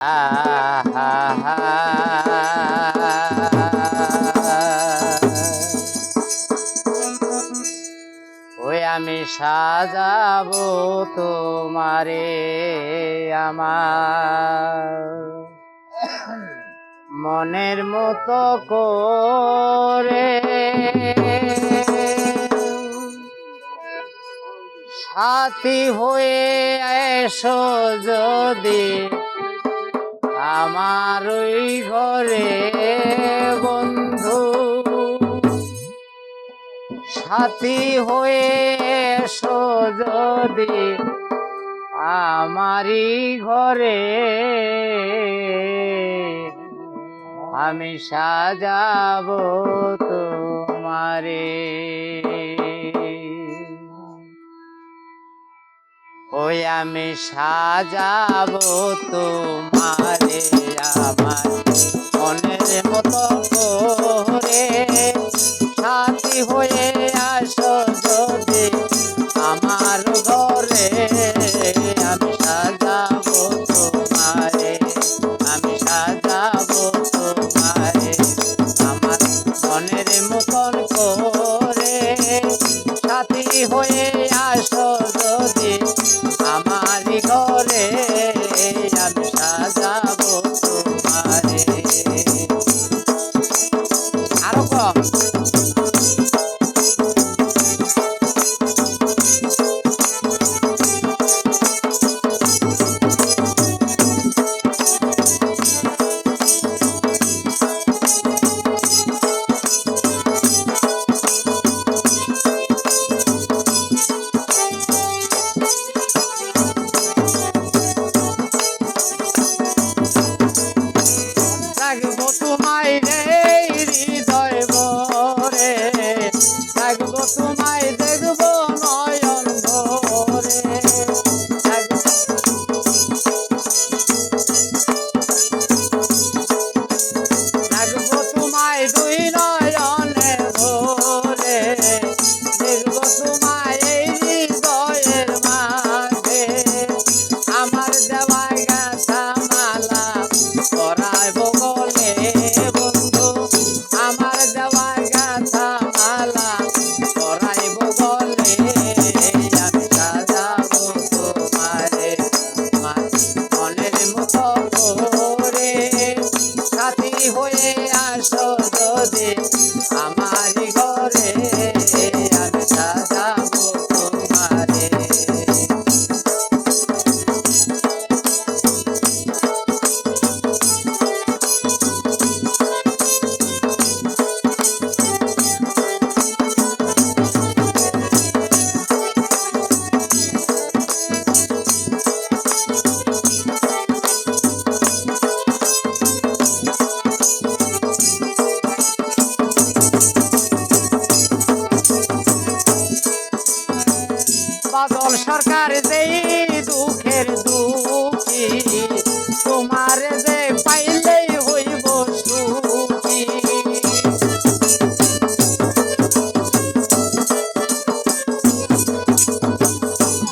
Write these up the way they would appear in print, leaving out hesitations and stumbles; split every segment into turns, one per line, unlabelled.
ওই আমি সাজাবো তোমারে আমার মনের মতো করে, সাথী হয়ে এসো যদি আমার ওই ঘরে বন্ধু, সাথী হয়ে এসো যদি আমারই ঘরে, আমি সাজাবো তোমারে। ওই আমি সাজাবো তোমারে আমার মনের মতো করে, সাথী হয়ে আসো যদি আমার ঘরে, আমি সাজাবো তোমারে, আমি সাজাবো তোমারে আমার মনের মতন করে, সাথী হয়ে আসো যদি আমার ঘরে, আমি সাজাবো তোমারে। আরো কম থাকবো তোমায় রে হৃদয় ভরে, থাকবো তোমায় দেখবো নয়ন ভরে, থাকবো তোমায় দুই নয়নে ভরে, দেখবো তোমায় এই হৃদয়ের মাঝে, আমার দেওয়া গাছা মালা পরাইবো গলে বন্ধু, আমার দেওয়া গাছা মালা পরাইবো গলে, আমি সাজাবো তোমারে আমার মনের মতো করে, সাথী হয়ে আসো যদি আমার ঘরে, আমি সাজাবো তোমারে। বাদল সরকার যেই দুঃখের দুঃখী, তোমার যে পাইলেই হইব সুখী,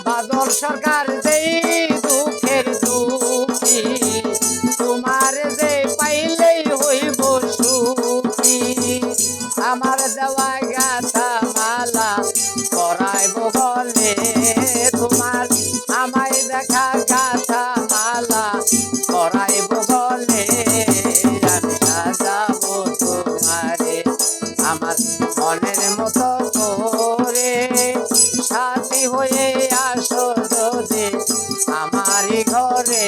বাদল সরকার যেই দুঃখের দুঃখী, তোমার যে পাইলেই হইব সুখী, আমার দেওয়া গাথা মালা পরাইবো গলে, তোমার আমায় দেখা গাথা মালা পরাইবো গলে, আমি সাজাবো তোমারে আমার মনের মতো করে, সাথী হয়ে আসো যদি আমারই ঘরে,